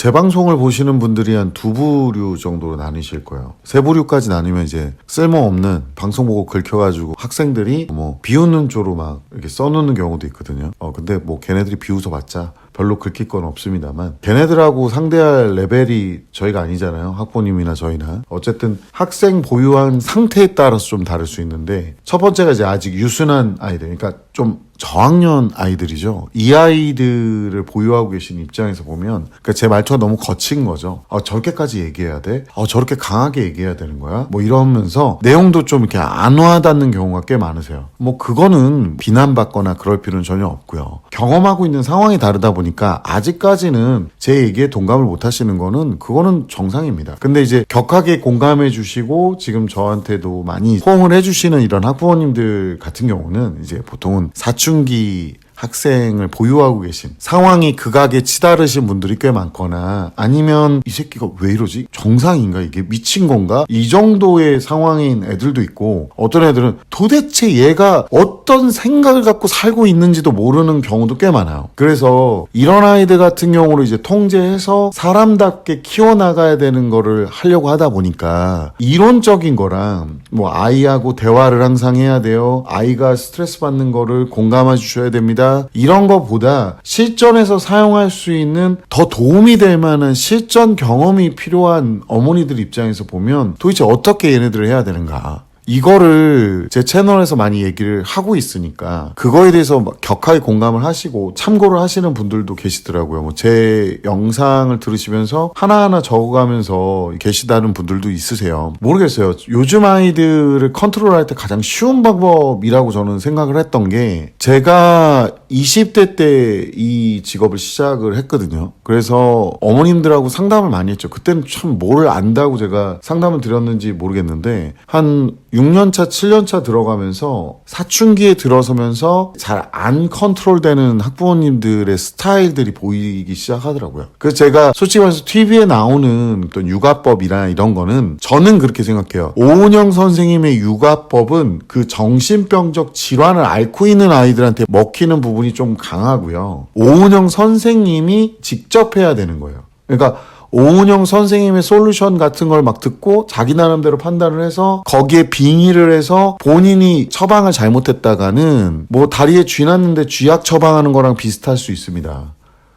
제 방송을 보시는 분들이 한 두 부류 정도로 나뉘실 거예요. 세 부류까지 나뉘면 이제 쓸모없는 방송 보고 긁혀가지고 학생들이 뭐 비웃는 조로 막 이렇게 써놓는 경우도 있거든요. 근데 뭐 걔네들이 비웃어봤자 별로 긁힐 건 없습니다만 걔네들하고 상대할 레벨이 저희가 아니잖아요. 학부모님이나 저희나. 어쨌든 학생 보유한 상태에 따라서 좀 다를 수 있는데 첫 번째가 이제 아직 유순한 아이들, 그러니까 좀 저학년 아이들이죠. 이 아이들을 보유하고 계신 입장에서 보면 그러니까 제 말투가 너무 거친 거죠. 저렇게까지 얘기해야 돼? 저렇게 강하게 얘기해야 되는 거야? 뭐 이러면서 내용도 좀 이렇게 안 와닿는 경우가 꽤 많으세요. 뭐 그거는 비난받거나 그럴 필요는 전혀 없고요. 경험하고 있는 상황이 다르다 보니까 아직까지는 제 얘기에 동감을 못 하시는 거는 그거는 정상입니다. 근데 이제 격하게 공감해 주시고 지금 저한테도 많이 호응을 해주시는 이런 학부모님들 같은 경우는 이제 보통은 사춘기 학생을 보유하고 계신 상황이 극악에 치달으신 분들이 꽤 많거나 아니면 이 새끼가 왜 이러지? 정상인가? 이게 미친 건가? 이 정도의 상황인 애들도 있고 어떤 애들은 도대체 얘가 어떤 생각을 갖고 살고 있는지도 모르는 경우도 꽤 많아요. 그래서 이런 아이들 같은 경우로 이제 통제해서 사람답게 키워나가야 되는 거를 하려고 하다 보니까 이론적인 거랑 뭐 아이하고 대화를 항상 해야 돼요. 아이가 스트레스 받는 거를 공감해 주셔야 됩니다. 이런 거보다 실전에서 사용할 수 있는 더 도움이 될 만한 실전 경험이 필요한 어머니들 입장에서 보면 도대체 어떻게 얘네들을 해야 되는가. 이거를 제 채널에서 많이 얘기를 하고 있으니까 그거에 대해서 막 격하게 공감을 하시고 참고를 하시는 분들도 계시더라고요. 뭐 제 영상을 들으시면서 하나하나 적어가면서 계시다는 분들도 있으세요. 모르겠어요. 요즘 아이들을 컨트롤할 때 가장 쉬운 방법이라고 저는 생각을 했던 게 제가 20대 때 이 직업을 시작을 했거든요. 그래서 어머님들하고 상담을 많이 했죠. 그때는 참 뭘 안다고 제가 상담을 드렸는지 모르겠는데 한 6년차, 7년차 들어가면서 사춘기에 들어서면서 잘 안 컨트롤되는 학부모님들의 스타일들이 보이기 시작하더라고요. 그래서 제가 솔직히 말해서 TV에 나오는 어떤 육아법이나 이런 거는 저는 그렇게 생각해요. 오은영 선생님의 육아법은 그 정신병적 질환을 앓고 있는 아이들한테 먹히는 부분이 좀 강하고요. 오은영 선생님이 직접 해야 되는 거예요. 그러니까 오은영 선생님의 솔루션 같은 걸 막 듣고 자기 나름대로 판단을 해서 거기에 빙의를 해서 본인이 처방을 잘못했다가는 뭐 다리에 쥐 났는데 쥐약 처방하는 거랑 비슷할 수 있습니다.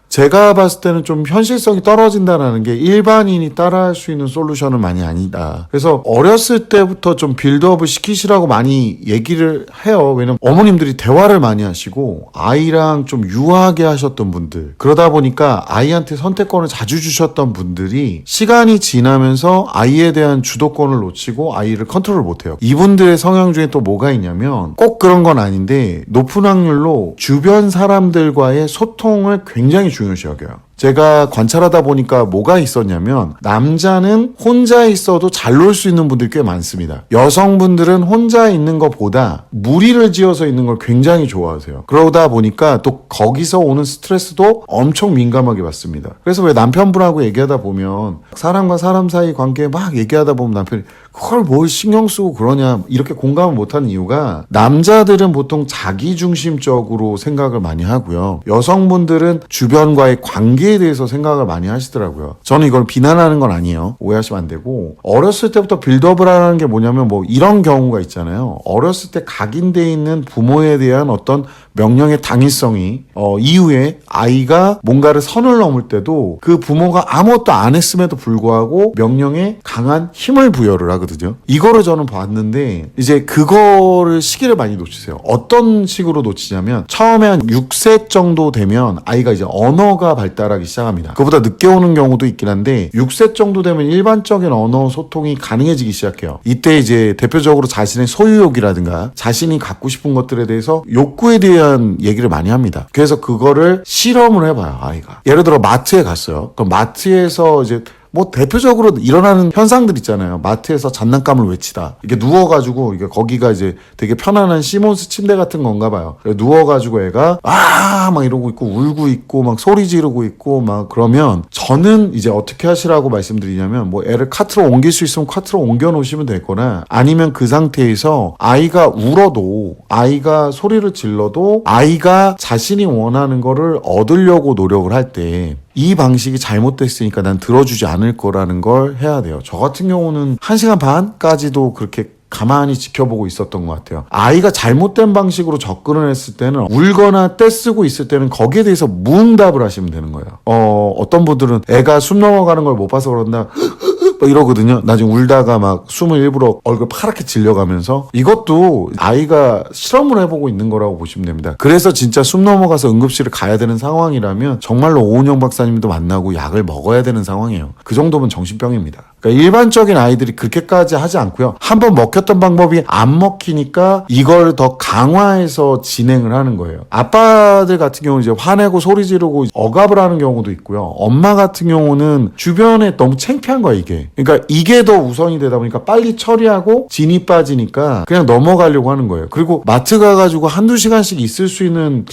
제가 봤을 때는 좀 현실성이 떨어진다는 게 일반인이 따라할 수 있는 솔루션은 많이 아니다. 그래서 어렸을 때부터 좀 빌드업을 시키시라고 많이 얘기를 해요. 왜냐면 어머님들이 대화를 많이 하시고 아이랑 좀 유하게 하셨던 분들, 그러다 보니까 아이한테 선택권을 자주 주셨던 분들이 시간이 지나면서 아이에 대한 주도권을 놓치고 아이를 컨트롤 못해요. 이분들의 성향 중에 또 뭐가 있냐면 꼭 그런 건 아닌데 높은 확률로 주변 사람들과의 소통을 굉장히 중요시 여겨요. 제가 관찰하다 보니까 뭐가 있었냐면 남자는 혼자 있어도 잘 놀 수 있는 분들이 꽤 많습니다. 여성분들은 혼자 있는 것보다 무리를 지어서 있는 걸 굉장히 좋아하세요. 그러다 보니까 또 거기서 오는 스트레스도 엄청 민감하게 받습니다. 그래서 왜 남편분하고 얘기하다 보면 사람과 사람 사이 관계에 막 얘기하다 보면 남편이 그걸 뭘 신경 쓰고 그러냐 이렇게 공감을 못하는 이유가 남자들은 보통 자기중심적으로 생각을 많이 하고요. 여성분들은 주변과의 관계에 대해서 생각을 많이 하시더라고요. 저는 이걸 비난하는 건 아니에요. 오해하시면 안 되고 어렸을 때부터 빌드업을 하라는 게 뭐냐면 뭐 이런 경우가 있잖아요. 어렸을 때 각인돼 있는 부모에 대한 어떤 명령의 당위성이 이후에 아이가 뭔가를 선을 넘을 때도 그 부모가 아무것도 안 했음에도 불구하고 명령에 강한 힘을 부여를 하거든요. 이거를 저는 봤는데 이제 그거를 시기를 많이 놓치세요. 어떤 식으로 놓치냐면 처음에 한 6세 정도 되면 아이가 이제 언어가 발달하기 시작합니다. 그보다 늦게 오는 경우도 있긴 한데 6세 정도 되면 일반적인 언어 소통이 가능해지기 시작해요. 이때 이제 대표적으로 자신의 소유욕이라든가 자신이 갖고 싶은 것들에 대해서 욕구에 대한 얘기를 많이 합니다. 그래서 그거를 실험을 해봐요, 아이가. 예를 들어 마트에 갔어요. 그럼 마트에서 이제 뭐 대표적으로 일어나는 현상들 있잖아요. 마트에서 장난감을 외치다. 이게 누워가지고 이게 거기가 이제 되게 편안한 시몬스 침대 같은 건가 봐요. 누워가지고 애가 막 이러고 있고 울고 있고 막 소리 지르고 있고 막 그러면 저는 이제 어떻게 하시라고 말씀드리냐면 뭐 애를 카트로 옮길 수 있으면 카트로 옮겨 놓으시면 되거나 아니면 그 상태에서 아이가 울어도 아이가 소리를 질러도 아이가 자신이 원하는 거를 얻으려고 노력을 할 때 이 방식이 잘못됐으니까 난 들어주지 않을 거라는 걸 해야 돼요. 저 같은 경우는 1시간 반까지도 그렇게 가만히 지켜보고 있었던 것 같아요. 아이가 잘못된 방식으로 접근을 했을 때는 울거나 떼쓰고 있을 때는 거기에 대해서 무응답을 하시면 되는 거예요. 어떤 분들은 애가 숨 넘어가는 걸 못 봐서 그런다 이러거든요. 나중에 울다가 막 숨을 일부러 얼굴 파랗게 질려가면서, 이것도 아이가 실험을 해보고 있는 거라고 보시면 됩니다. 그래서 진짜 숨 넘어가서 응급실을 가야 되는 상황이라면 정말로 오은영 박사님도 만나고 약을 먹어야 되는 상황이에요. 그 정도면 정신병입니다. 그러니까 일반적인 아이들이 그렇게까지 하지 않고요. 한번 먹혔던 방법이 안 먹히니까 이걸 더 강화해서 진행을 하는 거예요. 아빠들 같은 경우는 이제 화내고 소리 지르고 억압을 하는 경우도 있고요. 엄마 같은 경우는 주변에 너무 창피한 거야, 이게. 그러니까 이게 더 우선이 되다 보니까 빨리 처리하고 진이 빠지니까 그냥 넘어가려고 하는 거예요. 그리고 마트 가가지고 한두 시간씩 있을 수 있는,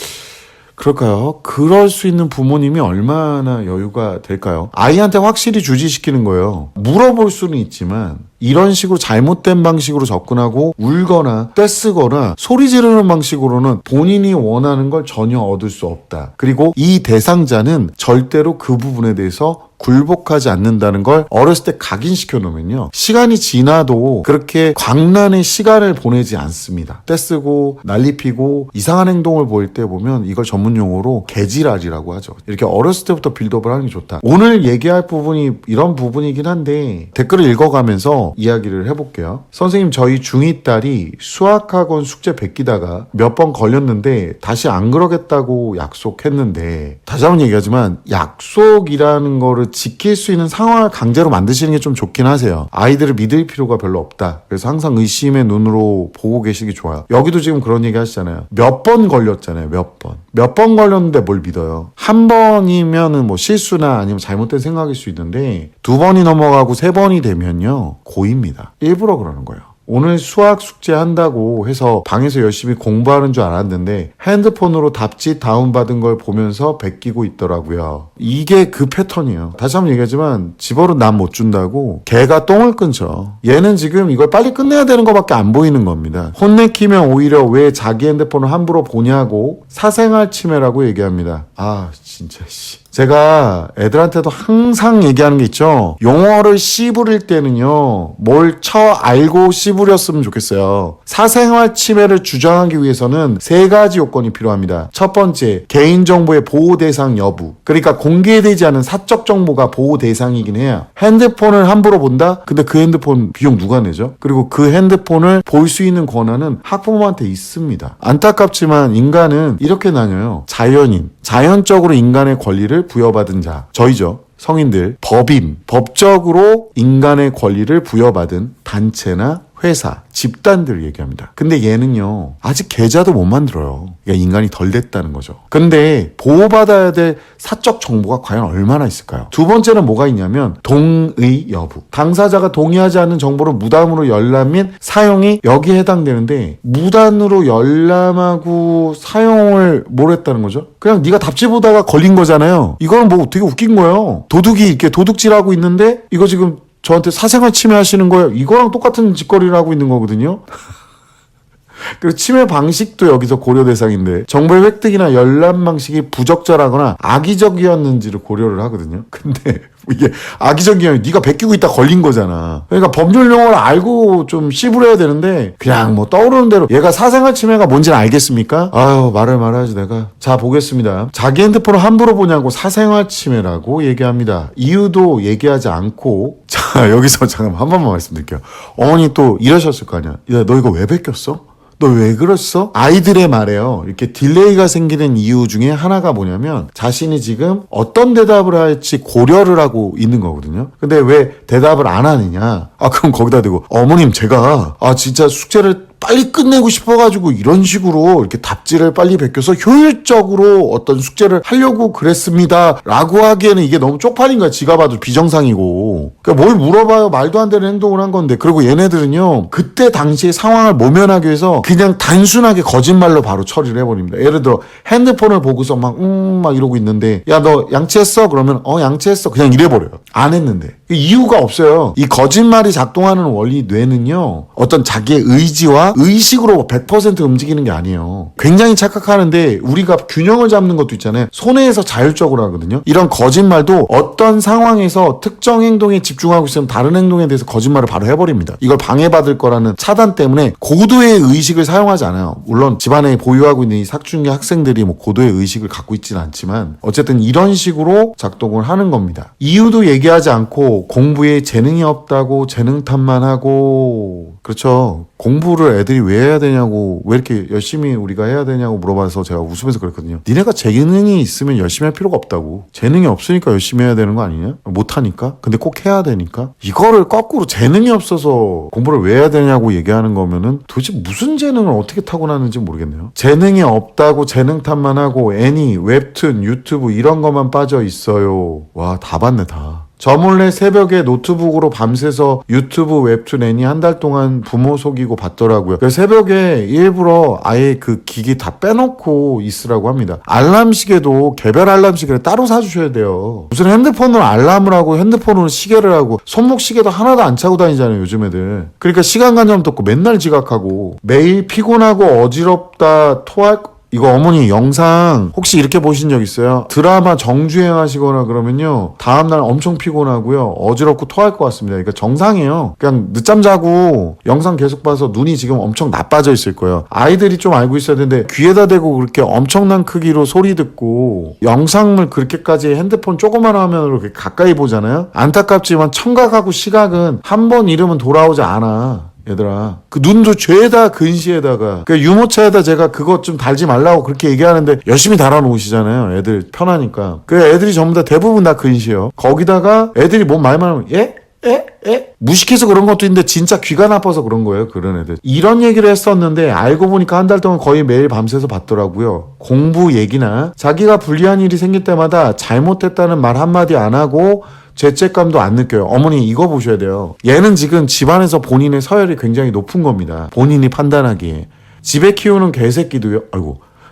그럴까요? 그럴 수 있는 부모님이 얼마나 여유가 될까요? 아이한테 확실히 주지시키는 거예요. 물어볼 수는 있지만 이런 식으로 잘못된 방식으로 접근하고 울거나 떼쓰거나 소리 지르는 방식으로는 본인이 원하는 걸 전혀 얻을 수 없다. 그리고 이 대상자는 절대로 그 부분에 대해서 굴복하지 않는다는 걸 어렸을 때 각인시켜 놓으면요, 시간이 지나도 그렇게 광란의 시간을 보내지 않습니다. 떼쓰고 난리피고 이상한 행동을 보일 때 보면 이걸 전문용어로 개지랄이라고 하죠. 이렇게 어렸을 때부터 빌드업을 하는 게 좋다. 오늘 얘기할 부분이 이런 부분이긴 한데 댓글을 읽어가면서 이야기를 해볼게요. 선생님, 저희 중2 딸이 수학학원 숙제 베끼다가 몇 번 걸렸는데 다시 안 그러겠다고 약속했는데, 다시 한번 얘기하지만 약속이라는 거를 지킬 수 있는 상황을 강제로 만드시는 게 좀 좋긴 하세요. 아이들을 믿을 필요가 별로 없다. 그래서 항상 의심의 눈으로 보고 계시기 좋아요. 여기도 지금 그런 얘기 하시잖아요. 몇 번 걸렸잖아요. 몇 번 걸렸는데 뭘 믿어요. 한 번이면은 뭐 실수나 아니면 잘못된 생각일 수 있는데 2번이 넘어가고 3번이 되면요, 고입니다. 일부러 그러는 거예요. 오늘 수학 숙제 한다고 해서 방에서 열심히 공부하는 줄 알았는데 핸드폰으로 답지 다운받은 걸 보면서 베끼고 있더라고요. 이게 그 패턴이에요. 다시 한번 얘기하지만 집어로 남 못 준다고 개가 똥을 끊죠. 얘는 지금 이걸 빨리 끝내야 되는 것밖에 안 보이는 겁니다. 혼내키면 오히려 왜 자기 핸드폰을 함부로 보냐고 사생활 침해라고 얘기합니다. 아 진짜 씨. 제가 애들한테도 항상 얘기하는 게 있죠. 용어를 씨부릴 때는요, 뭘 알고 씨부렸으면 좋겠어요. 사생활 침해를 주장하기 위해서는 3가지 요건이 필요합니다. 첫 번째, 개인정보의 보호 대상 여부. 그러니까 공개되지 않은 사적 정보가 보호 대상이긴 해요. 핸드폰을 함부로 본다? 근데 그 핸드폰 비용 누가 내죠? 그리고 그 핸드폰을 볼 수 있는 권한은 학부모한테 있습니다. 안타깝지만 인간은 이렇게 나뉘어요. 자연인, 자연적으로 인간의 권리를 부여받은 자, 저희죠. 성인들, 법인, 법적으로 인간의 권리를 부여받은 단체나 회사, 집단들을 얘기합니다. 근데 얘는요, 아직 계좌도 못 만들어요. 그러니까 인간이 덜 됐다는 거죠. 근데 보호받아야 될 사적 정보가 과연 얼마나 있을까요? 두 번째는 뭐가 있냐면 동의 여부. 당사자가 동의하지 않는 정보를 무단으로 열람 및 사용이 여기에 해당되는데, 무단으로 열람하고 사용을 뭘 했다는 거죠? 그냥 네가 답지 보다가 걸린 거잖아요. 이거는 뭐 되게 웃긴 거예요. 도둑이 이렇게 도둑질하고 있는데 이거 지금 저한테 사생활 침해하시는 거예요. 이거랑 똑같은 짓거리를 하고 있는 거거든요. 그리고 침해 방식도 여기서 고려 대상인데, 정보의 획득이나 열람 방식이 부적절하거나 악의적이었는지를 고려를 하거든요. 근데 이게 악의적이면 네가 베끼고 있다 걸린 거잖아. 그러니까 법률 용어를 알고 좀 씨부려야 되는데 그냥 뭐 떠오르는 대로. 얘가 사생활 침해가 뭔지는 알겠습니까? 아유, 말을 말아야지 내가. 자, 보겠습니다. 자기 핸드폰을 함부로 보냐고 사생활 침해라고 얘기합니다. 이유도 얘기하지 않고. 자, 여기서 잠깐만 한 번만 말씀드릴게요. 어머니 또 이러셨을 거 아니야. 야, 너 이거 왜 베꼈어? 너 왜 그랬어? 아이들의 말에요, 이렇게 딜레이가 생기는 이유 중에 하나가 뭐냐면 자신이 지금 어떤 대답을 할지 고려를 하고 있는 거거든요. 근데 왜 대답을 안 하느냐? 그럼 거기다 대고 어머님, 제가 진짜 숙제를 빨리 끝내고 싶어가지고 이런 식으로 이렇게 답지를 빨리 베껴서 효율적으로 어떤 숙제를 하려고 그랬습니다 라고 하기에는 이게 너무 쪽팔린 거야. 지가 봐도 비정상이고. 그러니까 뭘 물어봐요. 말도 안 되는 행동을 한 건데. 그리고 얘네들은요, 그때 당시의 상황을 모면하기 위해서 그냥 단순하게 거짓말로 바로 처리를 해버립니다. 예를 들어 핸드폰을 보고서 막 이러고 있는데, 야 너 양치했어? 그러면 양치했어. 그냥 이래버려요. 안 했는데. 이유가 없어요. 이 거짓말이 작동하는 원리 뇌는요, 어떤 자기의 의지와 내가 의식으로 100% 움직이는 게 아니에요. 굉장히 착각하는데 우리가 균형을 잡는 것도 있잖아요. 손해에서 자율적으로 하거든요. 이런 거짓말도 어떤 상황에서 특정 행동에 집중하고 있으면 다른 행동에 대해서 거짓말을 바로 해버립니다. 이걸 방해받을 거라는 차단 때문에 고도의 의식을 사용하지 않아요. 물론 집안에 보유하고 있는 이 사춘기 학생들이 뭐 고도의 의식을 갖고 있지는 않지만 어쨌든 이런 식으로 작동을 하는 겁니다. 이유도 얘기하지 않고 공부에 재능이 없다고 재능 탓만 하고, 그렇죠. 공부를 애들이 왜 해야 되냐고, 왜 이렇게 열심히 우리가 해야 되냐고 물어봐서 제가 웃으면서 그랬거든요. 니네가 재능이 있으면 열심히 할 필요가 없다고. 재능이 없으니까 열심히 해야 되는 거 아니냐? 못하니까? 근데 꼭 해야 되니까? 이거를 거꾸로 재능이 없어서 공부를 왜 해야 되냐고 얘기하는 거면은 도대체 무슨 재능을 어떻게 타고나는지 모르겠네요. 재능이 없다고 재능 탓만 하고 애니, 웹툰, 유튜브 이런 것만 빠져 있어요. 와, 다 봤네 다. 저 몰래 새벽에 노트북으로 밤새서 유튜브, 웹툰, 애니 한 달 동안 부모 속이고 봤더라고요. 그래서 새벽에 일부러 아예 그 기기 다 빼놓고 있으라고 합니다. 알람 시계도 개별 알람 시계를 따로 사주셔야 돼요. 무슨 핸드폰으로 알람을 하고 핸드폰으로 시계를 하고 손목 시계도 하나도 안 차고 다니잖아요, 요즘 애들. 그러니까 시간관념도 없고 맨날 지각하고 매일 피곤하고 어지럽다 토할 이거 어머니 영상 혹시 이렇게 보신 적 있어요? 드라마 정주행 하시거나 그러면요 다음날 엄청 피곤하고요 어지럽고 토할 것 같습니다. 그러니까 정상이에요. 그냥 늦잠 자고 영상 계속 봐서 눈이 지금 엄청 나빠져 있을 거예요. 아이들이 좀 알고 있어야 되는데 귀에다 대고 그렇게 엄청난 크기로 소리 듣고 영상을 그렇게까지 핸드폰 조그만 화면으로 그렇게 가까이 보잖아요. 안타깝지만 청각하고 시각은 한 번 잃으면 돌아오지 않아. 얘들아, 그 눈도 죄다 근시에다가 그 유모차에다 제가 그것 좀 달지 말라고 그렇게 얘기하는데 열심히 달아놓으시잖아요. 애들 편하니까. 그 애들이 전부 다 대부분 다 근시요. 거기다가 애들이 뭔 말만 하면 예? 무식해서 그런 것도 있는데 진짜 귀가 나빠서 그런 거예요. 그런 애들. 이런 얘기를 했었는데 알고 보니까 한 달 동안 거의 매일 밤새서 봤더라고요. 공부 얘기나 자기가 불리한 일이 생길 때마다 잘못했다는 말 한마디 안 하고 죄책감도 안 느껴요. 어머니 이거 보셔야 돼요. 얘는 지금 집안에서 본인의 서열이 굉장히 높은 겁니다. 본인이 판단하기에. 집에 키우는 개새끼도요.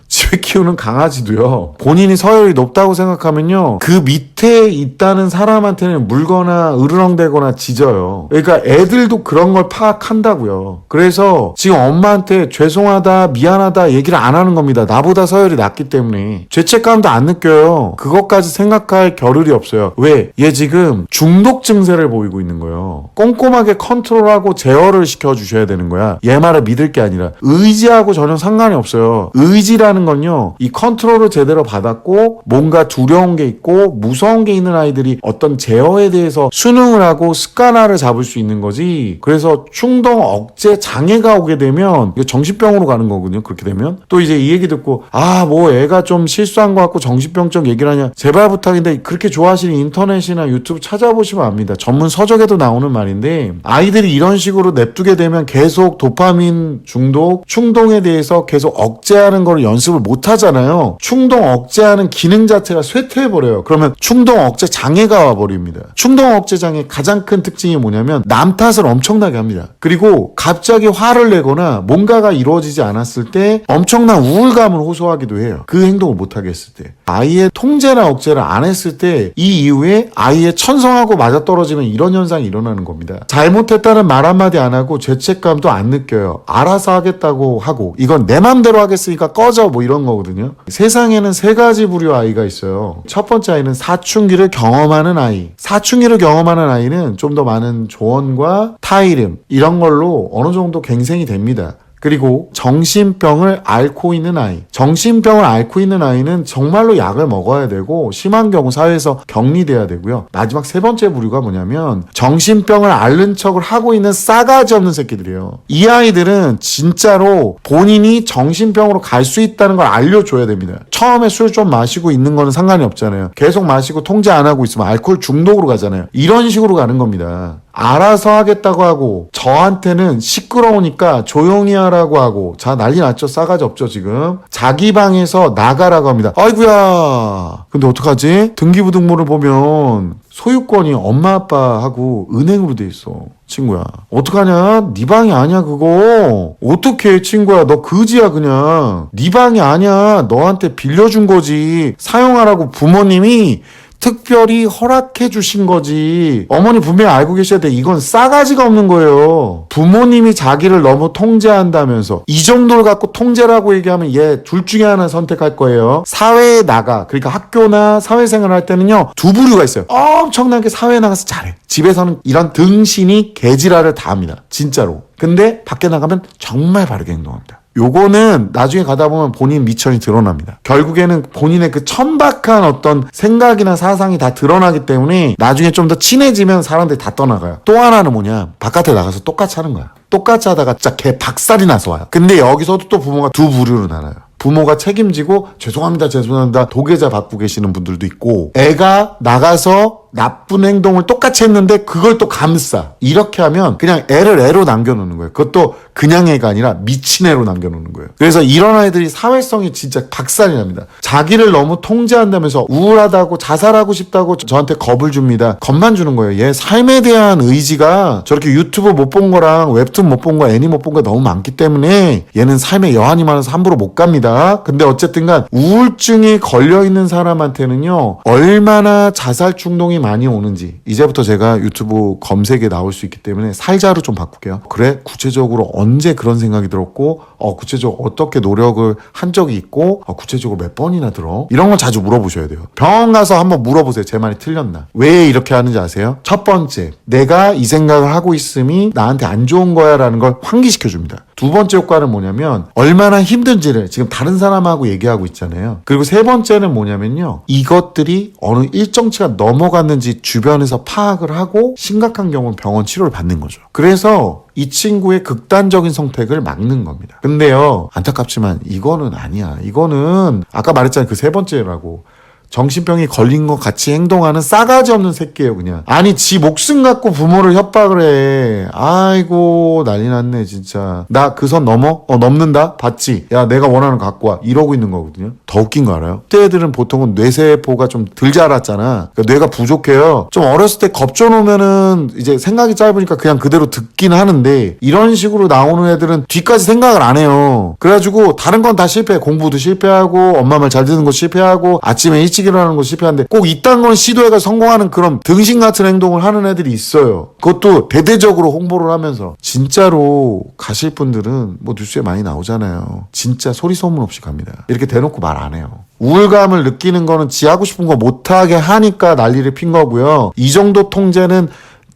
집에 키우는 강아지도요. 본인이 서열이 높다고 생각하면요. 그 밑에 있다는 사람한테는 물거나 으르렁대거나 짖어요. 그러니까 애들도 그런 걸 파악한다고요. 그래서 지금 엄마한테 죄송하다, 미안하다 얘기를 안 하는 겁니다. 나보다 서열이 낮기 때문에. 죄책감도 안 느껴요. 그것까지 생각할 겨를이 없어요. 왜? 얘 지금 중독 증세를 보이고 있는 거예요. 꼼꼼하게 컨트롤하고 제어를 시켜주셔야 되는 거야. 얘 말을 믿을 게 아니라. 의지하고 전혀 상관이 없어요. 의지라는 건요, 이 컨트롤을 제대로 받았고 뭔가 두려운 게 있고 무서운 게 있는 아이들이 어떤 제어에 대해서 수능을 하고 습관화를 잡을 수 있는 거지. 그래서 충동 억제 장애가 오게 되면 이거 정신병으로 가는 거거든요. 그렇게 되면 또 이제 이 얘기 듣고 뭐 애가 좀 실수한 것 같고 정신병적 얘기를 하냐. 제발 부탁인데 그렇게 좋아하시는 인터넷이나 유튜브 찾아보시면 압니다. 전문 서적에도 나오는 말인데 아이들이 이런 식으로 냅두게 되면 계속 도파민 중독, 충동에 대해서 계속 억제하는 걸 연습을 못 하잖아요. 충동 억제하는 기능 자체가 쇠퇴해버려요. 그러면 충동 억제 장애가 와버립니다. 충동 억제 장애 가장 큰 특징이 뭐냐면 남 탓을 엄청나게 합니다. 그리고 갑자기 화를 내거나 뭔가가 이루어지지 않았을 때 엄청난 우울감을 호소하기도 해요. 그 행동을 못하게 했을 때. 아이의 통제나 억제를 안 했을 때 이 이후에 아이의 천성하고 맞아떨어지면 이런 현상이 일어나는 겁니다. 잘못했다는 말 한마디 안 하고 죄책감도 안 느껴요. 알아서 하겠다고 하고 이건 내 맘대로 하겠으니까 꺼져 뭐 이런 거거든요. 세상에는 세 가지 부류 아이가 있어요. 첫 번째 아이는 사춘기를 경험하는 아이. 사춘기를 경험하는 아이는 좀 더 많은 조언과 타이름 이런 걸로 어느 정도 갱생이 됩니다. 그리고 정신병을 앓고 있는 아이. 정신병을 앓고 있는 아이는 정말로 약을 먹어야 되고 심한 경우 사회에서 격리돼야 되고요. 마지막 세 번째 부류가 뭐냐면 정신병을 앓는 척을 하고 있는 싸가지 없는 새끼들이에요. 이 아이들은 진짜로 본인이 정신병으로 갈 수 있다는 걸 알려줘야 됩니다. 처음에 술 좀 마시고 있는 거는 상관이 없잖아요. 계속 마시고 통제 안 하고 있으면 알코올 중독으로 가잖아요. 이런 식으로 가는 겁니다. 알아서 하겠다고 하고 저한테는 시끄러우니까 조용히 하라고 하고 자 난리 났죠. 싸가지 없죠 지금. 자기 방에서 나가라고 합니다. 아이고야 근데 어떡하지? 등기부등본을 보면 소유권이 엄마 아빠하고 은행으로 돼 있어. 친구야 어떡하냐? 네 방이 아니야 그거. 어떡해 친구야 너 그지야 그냥. 네 방이 아니야. 너한테 빌려준 거지. 사용하라고 부모님이 특별히 허락해 주신 거지. 어머니 분명히 알고 계셔야 돼. 이건 싸가지가 없는 거예요. 부모님이 자기를 너무 통제한다면서 이 정도를 갖고 통제라고 얘기하면 얘 둘 중에 하나 선택할 거예요. 사회에 나가, 그러니까 학교나 사회생활 할 때는요, 두 부류가 있어요. 엄청나게 사회에 나가서 잘해. 집에서는 이런 등신이 개지랄을 다 합니다. 진짜로. 근데 밖에 나가면 정말 바르게 행동합니다. 요거는 나중에 가다 보면 본인 미천이 드러납니다. 결국에는 본인의 그 천박한 어떤 생각이나 사상이 다 드러나기 때문에 나중에 좀 더 친해지면 사람들이 다 떠나가요. 또 하나는 뭐냐, 바깥에 나가서 똑같이 하는 거야. 똑같이 하다가 진짜 개 박살이 나서 와요. 근데 여기서도 또 부모가 두 부류로 나눠요. 부모가 책임지고 죄송합니다 도계자 받고 계시는 분들도 있고, 애가 나가서 나쁜 행동을 똑같이 했는데 그걸 또 감싸. 이렇게 하면 그냥 애를 애로 남겨놓는 거예요. 그것도 그냥 애가 아니라 미친 애로 남겨놓는 거예요. 그래서 이런 아이들이 사회성이 진짜 박살이 납니다. 자기를 너무 통제한다면서 우울하다고 자살하고 싶다고 저한테 겁을 줍니다. 겁만 주는 거예요. 얘 삶에 대한 의지가 저렇게 유튜브 못 본 거랑 웹툰 못 본 거, 애니 못 본 거 너무 많기 때문에 얘는 삶에 여한이 많아서 함부로 못 갑니다. 근데 어쨌든간 우울증이 걸려있는 사람한테는요, 얼마나 자살 충동이 많이 오는지 이제부터 제가 유튜브 검색에 나올 수 있기 때문에 살자로 좀 바꿀게요. 그래? 구체적으로 언제 그런 생각이 들었고, 구체적으로 어떻게 노력을 한 적이 있고, 구체적으로 몇 번이나 들어? 이런 걸 자주 물어보셔야 돼요. 병원 가서 한번 물어보세요. 제 말이 틀렸나? 왜 이렇게 하는지 아세요? 첫 번째, 내가 이 생각을 하고 있음이 나한테 안 좋은 거야 라는 걸 환기시켜 줍니다. 두 번째 효과는 뭐냐면 얼마나 힘든지를 지금 다른 사람하고 얘기하고 있잖아요. 그리고 세 번째는 뭐냐면요, 이것들이 어느 일정치가 넘어갔는지 주변에서 파악을 하고 심각한 경우는 병원 치료를 받는 거죠. 그래서 이 친구의 극단적인 선택을 막는 겁니다. 근데요, 안타깝지만 이거는 아니야. 이거는 아까 말했잖아요. 그 세 번째라고. 정신병이 걸린 것 같이 행동하는 싸가지 없는 새끼예요, 그냥. 아니, 지 목숨 갖고 부모를 협박을 해. 아이고, 난리 났네, 진짜. 나 그 선 넘어? 넘는다? 봤지? 야, 내가 원하는 거 갖고 와. 이러고 있는 거거든요. 더 웃긴 거 알아요? 그때 애들은 보통은 뇌세포가 좀 덜 자랐잖아. 그러니까 뇌가 부족해요. 좀 어렸을 때 겁줘놓으면은 이제 생각이 짧으니까 그냥 그대로 듣긴 하는데, 이런 식으로 나오는 애들은 뒤까지 생각을 안 해요. 그래가지고 다른 건 다 실패해. 공부도 실패하고, 엄마 말 잘 듣는 거 실패하고, 아침에 일찍 일어나는 거 실패하는데 꼭 이딴 건 시도해가 성공하는 그런 등신 같은 행동을 하는 애들이 있어요. 그것도 대대적으로 홍보를 하면서. 진짜로 가실 분들은 뭐 뉴스에 많이 나오잖아요. 진짜 소리 소문 없이 갑니다. 이렇게 대놓고 말 안 해요. 우울감을 느끼는 거는 지 하고 싶은 거 못하게 하니까 난리를 핀 거고요. 이 정도 통제는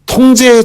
통제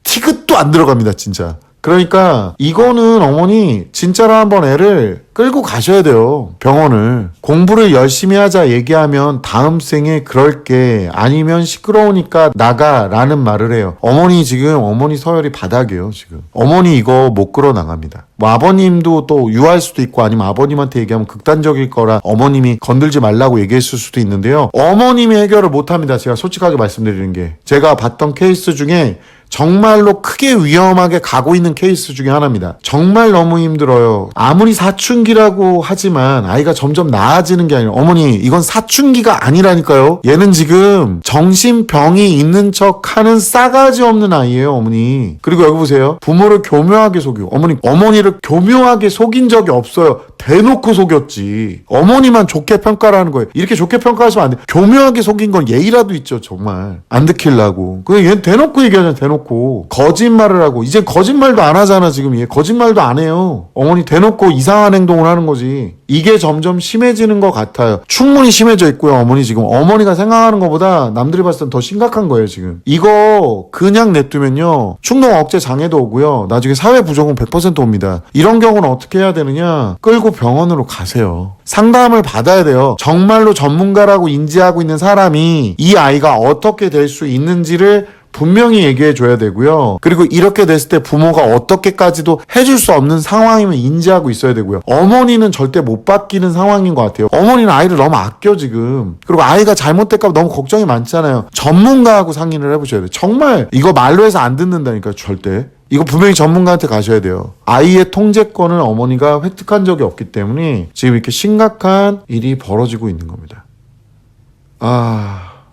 티귿도 안 들어갑니다, 진짜. 그러니까 이거는 어머니 진짜로 한번 애를 끌고 가셔야 돼요. 병원을. 공부를 열심히 하자 얘기하면 다음 생에 그럴게, 아니면 시끄러우니까 나가 라는 말을 해요. 어머니 지금 어머니 서열이 바닥이에요. 지금 어머니 이거 못 끌어 나갑니다. 뭐 아버님도 또 유할 수도 있고, 아니면 아버님한테 얘기하면 극단적일 거라 어머님이 건들지 말라고 얘기했을 수도 있는데요. 어머님이 해결을 못합니다. 제가 솔직하게 말씀드리는 게, 제가 봤던 케이스 중에 정말로 크게 위험하게 가고 있는 케이스 중에 하나입니다. 정말 너무 힘들어요. 아무리 사춘기라고 하지만 아이가 점점 나아지는 게 아니라, 어머니 이건 사춘기가 아니라니까요. 얘는 지금 정신병이 있는 척 하는 싸가지 없는 아이예요, 어머니. 그리고 여기 보세요. 부모를 교묘하게 속이고, 어머니를 교묘하게 속인 적이 없어요. 대놓고 속였지. 어머니만 좋게 평가를 하는 거예요. 이렇게 좋게 평가하시면 안 돼. 교묘하게 속인 건 예의라도 있죠, 정말. 안 듣기려고. 그냥 얘는 대놓고 얘기하잖아, 대놓고. 거짓말을 하고. 이제 거짓말도 안 하잖아, 지금 얘. 거짓말도 안 해요. 어머니 대놓고 이상한 행동을 하는 거지. 이게 점점 심해지는 것 같아요. 충분히 심해져 있고요, 어머니 지금. 어머니가 생각하는 것보다 남들이 봤을 땐 더 심각한 거예요, 지금. 이거 그냥 냅두면요, 충동 억제 장애도 오고요, 나중에 사회 부적응 100% 옵니다. 이런 경우는 어떻게 해야 되느냐? 끌고 병원으로 가세요. 상담을 받아야 돼요. 정말로 전문가라고 인지하고 있는 사람이 이 아이가 어떻게 될 수 있는지를 분명히 얘기해 줘야 되고요. 그리고 이렇게 됐을 때 부모가 어떻게까지도 해줄 수 없는 상황임을 인지하고 있어야 되고요. 어머니는 절대 못 바뀌는 상황인 것 같아요. 어머니는 아이를 너무 아껴 지금. 그리고 아이가 잘못될까 봐 너무 걱정이 많잖아요. 전문가하고 상의를 해보셔야 돼요. 정말 이거 말로 해서 안 듣는다니까요, 절대. 이거 분명히 전문가한테 가셔야 돼요. 아이의 통제권을 어머니가 획득한 적이 없기 때문에 지금 이렇게 심각한 일이 벌어지고 있는 겁니다.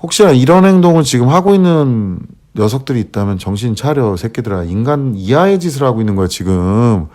혹시나 이런 행동을 지금 하고 있는 녀석들이 있다면 정신 차려, 새끼들아. 인간 이하의 짓을 하고 있는 거야, 지금.